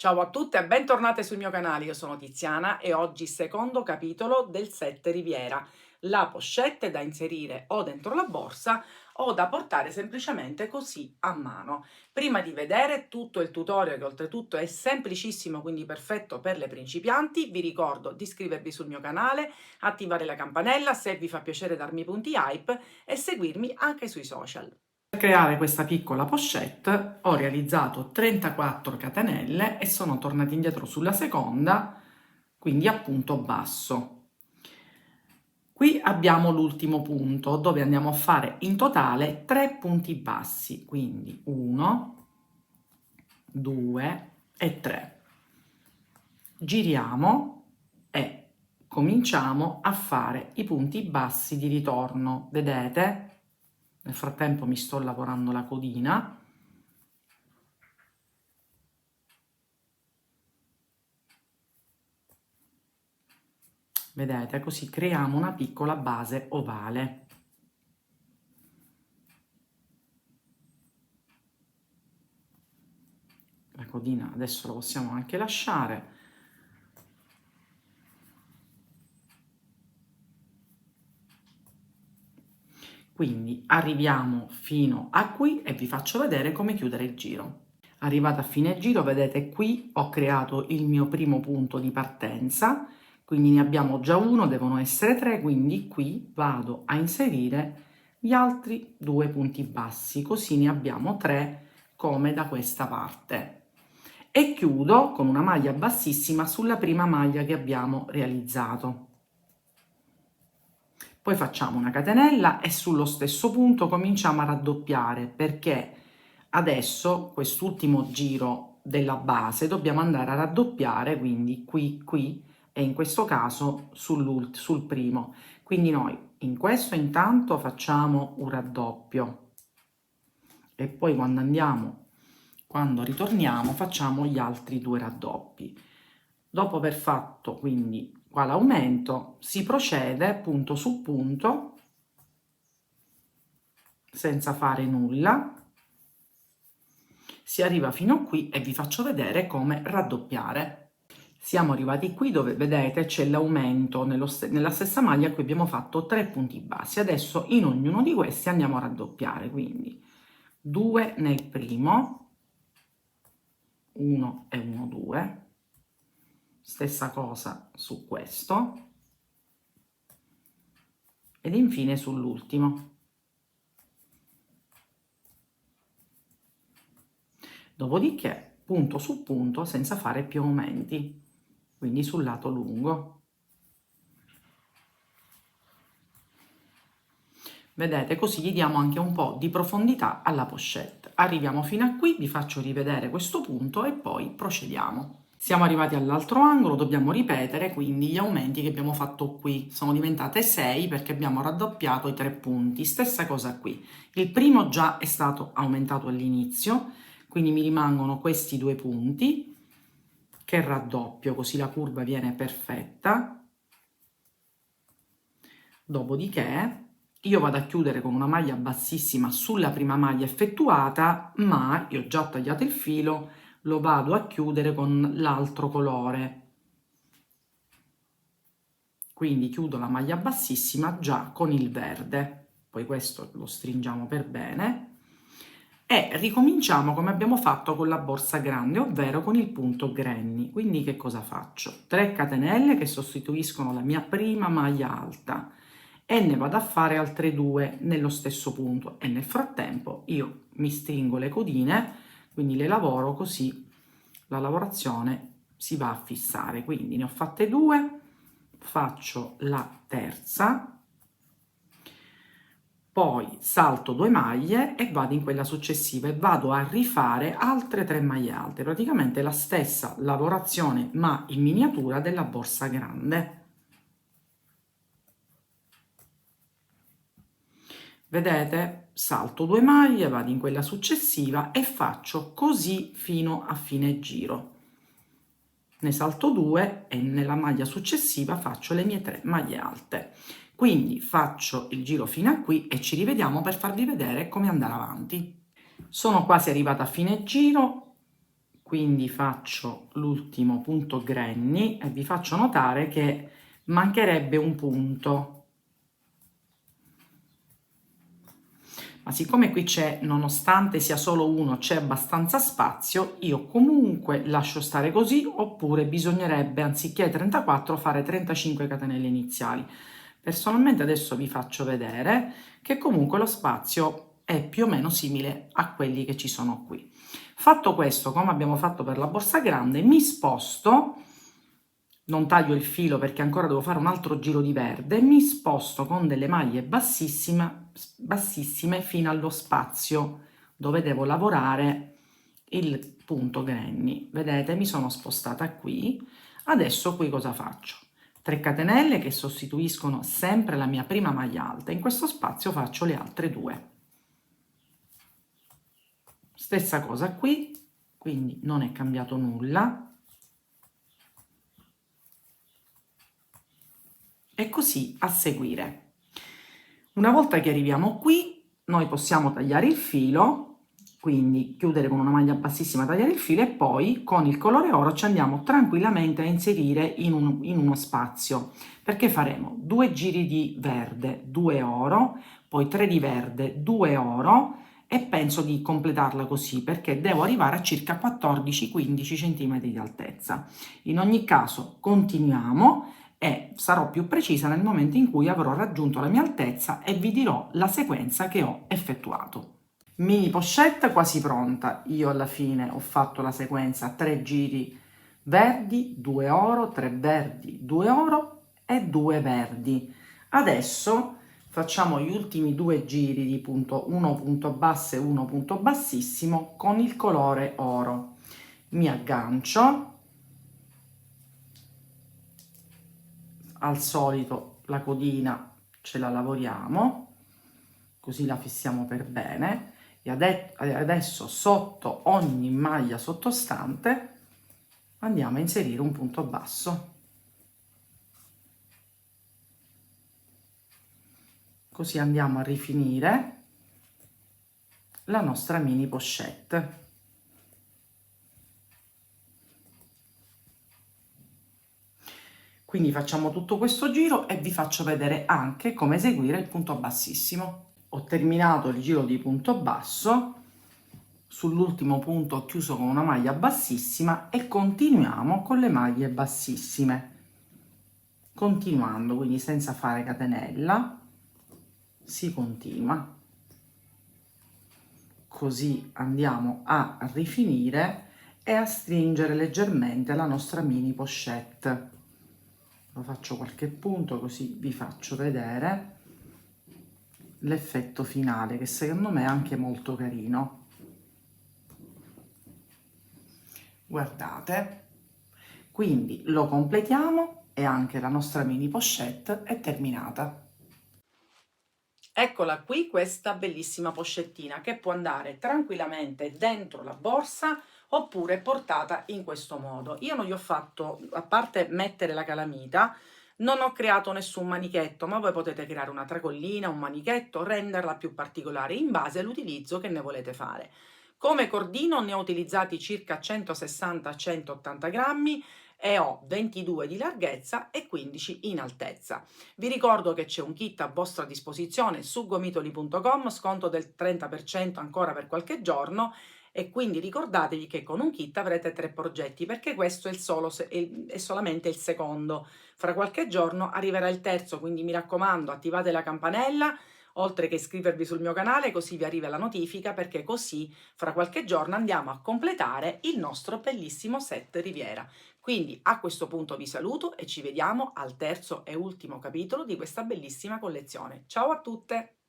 Ciao a tutte e bentornate sul mio canale, io sono Tiziana e oggi secondo capitolo del set Riviera, la pochette da inserire o dentro la borsa o da portare semplicemente così a mano. Prima di vedere tutto il tutorial, che oltretutto è semplicissimo, quindi perfetto per le principianti, vi ricordo di iscrivervi sul mio canale, attivare la campanella se vi fa piacere darmi punti hype e seguirmi anche sui social. Per creare questa piccola pochette ho realizzato 34 catenelle e sono tornata indietro sulla seconda, quindi a punto basso. Qui abbiamo l'ultimo punto dove andiamo a fare in totale 3 punti bassi, quindi 1, 2 e 3. Giriamo e cominciamo a fare i punti bassi di ritorno, vedete? Nel frattempo mi sto lavorando la codina. Vedete, così creiamo una piccola base ovale. La codina adesso la possiamo anche lasciare. Quindi arriviamo fino a qui e vi faccio vedere come chiudere il giro. Arrivata a fine giro, vedete qui ho creato il mio primo punto di partenza, quindi ne abbiamo già uno, devono essere 3, quindi qui vado a inserire gli altri 2 punti bassi, così ne abbiamo 3 come da questa parte. E chiudo con una maglia bassissima sulla prima maglia che abbiamo realizzato. Poi facciamo una catenella e sullo stesso punto cominciamo a raddoppiare, perché adesso quest'ultimo giro della base dobbiamo andare a raddoppiare, quindi qui e in questo caso sul primo. Quindi noi in questo intanto facciamo un raddoppio e poi quando ritorniamo facciamo gli altri 2 raddoppi. Dopo aver fatto quindi qua l'aumento si procede punto su punto senza fare nulla, si arriva fino a qui e vi faccio vedere come raddoppiare. Siamo arrivati qui dove vedete c'è l'aumento nella stessa maglia a cui abbiamo fatto 3 punti bassi. Adesso in ognuno di questi andiamo a raddoppiare, quindi 2 nel primo, 1 e 1, 2, stessa cosa su questo ed infine sull'ultimo. Dopodiché punto su punto senza fare più aumenti, quindi sul lato lungo. Vedete, così gli diamo anche un po' di profondità alla pochette. Arriviamo fino a qui, vi faccio rivedere questo punto e poi procediamo. Siamo arrivati all'altro angolo, dobbiamo ripetere quindi gli aumenti che abbiamo fatto qui. Sono diventate 6 perché abbiamo raddoppiato i 3 punti. Stessa cosa qui. Il primo già è stato aumentato all'inizio, quindi mi rimangono questi 2 punti che raddoppio, così la curva viene perfetta. Dopodiché io vado a chiudere con una maglia bassissima sulla prima maglia effettuata, ma io ho già tagliato il filo, lo vado a chiudere con l'altro colore. Quindi chiudo la maglia bassissima già con il verde, poi questo lo stringiamo per bene e ricominciamo come abbiamo fatto con la borsa grande, ovvero con il punto granny. Quindi che cosa faccio? 3 catenelle che sostituiscono la mia prima maglia alta e ne vado a fare altre 2 nello stesso punto e nel frattempo io mi stringo le codine, quindi le lavoro così la lavorazione si va a fissare. Quindi ne ho fatte 2, faccio la terza, poi salto 2 maglie e vado in quella successiva e vado a rifare altre 3 maglie alte, praticamente la stessa lavorazione ma in miniatura della borsa grande. Vedete? Salto 2 maglie, vado in quella successiva e faccio così fino a fine giro. Ne salto 2 e nella maglia successiva faccio le mie 3 maglie alte. Quindi faccio il giro fino a qui e ci rivediamo per farvi vedere come andare avanti. Sono quasi arrivata a fine giro, quindi faccio l'ultimo punto granny e vi faccio notare che mancherebbe un punto. Ma siccome qui c'è, nonostante sia solo uno, c'è abbastanza spazio, io comunque lascio stare così, oppure bisognerebbe, anziché 34, fare 35 catenelle iniziali. Personalmente adesso vi faccio vedere che comunque lo spazio è più o meno simile a quelli che ci sono qui. Fatto questo, come abbiamo fatto per la borsa grande, mi sposto, non taglio il filo perché ancora devo fare un altro giro di verde, mi sposto con delle maglie bassissime fino allo spazio dove devo lavorare il punto granny. Vedete, mi sono spostata qui. Adesso qui cosa faccio? 3 catenelle che sostituiscono sempre la mia prima maglia alta. In questo spazio faccio le altre 2. Stessa cosa qui, quindi non è cambiato nulla. E così a seguire. Una volta che arriviamo qui, noi possiamo tagliare il filo, quindi chiudere con una maglia bassissima, tagliare il filo e poi con il colore oro ci andiamo tranquillamente a inserire in uno spazio, perché faremo 2 giri di verde, 2 oro, poi 3 di verde, 2 oro e penso di completarla così perché devo arrivare a circa 14-15 cm di altezza. In ogni caso continuiamo e sarò più precisa nel momento in cui avrò raggiunto la mia altezza e vi dirò la sequenza che ho effettuato. Mini pochette quasi pronta, io alla fine ho fatto la sequenza 3 giri verdi, 2 oro, 3 verdi, 2 oro e 2 verdi. Adesso facciamo gli ultimi 2 giri di punto, uno punto basso e uno punto bassissimo con il colore oro. Mi aggancio. Al solito la codina ce la lavoriamo, così la fissiamo per bene e adesso sotto ogni maglia sottostante andiamo a inserire un punto basso. Così andiamo a rifinire la nostra mini pochette. Quindi facciamo tutto questo giro e vi faccio vedere anche come eseguire il punto bassissimo. Ho terminato il giro di punto basso, sull'ultimo punto ho chiuso con una maglia bassissima e continuiamo con le maglie bassissime. Continuando, quindi senza fare catenella, si continua. Così andiamo a rifinire e a stringere leggermente la nostra mini pochette. Lo faccio qualche punto così vi faccio vedere l'effetto finale che secondo me è anche molto carino. Guardate, quindi lo completiamo e anche la nostra mini pochette è terminata. Eccola qui questa bellissima pochettina che può andare tranquillamente dentro la borsa oppure portata in questo modo. Io non gli ho fatto, a parte mettere la calamita, non ho creato nessun manichetto, ma voi potete creare una tracollina, un manichetto, renderla più particolare in base all'utilizzo che ne volete fare. Come cordino ne ho utilizzati circa 160-180 grammi e ho 22 di larghezza e 15 in altezza. Vi ricordo che c'è un kit a vostra disposizione su gomitoli.com, sconto del 30% ancora per qualche giorno e quindi ricordatevi che con un kit avrete 3 progetti perché questo è, è solamente il secondo. Fra qualche giorno arriverà il terzo, quindi mi raccomando attivate la campanella oltre che iscrivervi sul mio canale così vi arriva la notifica perché così fra qualche giorno andiamo a completare il nostro bellissimo set Riviera. Quindi a questo punto vi saluto e ci vediamo al terzo e ultimo capitolo di questa bellissima collezione. Ciao a tutte!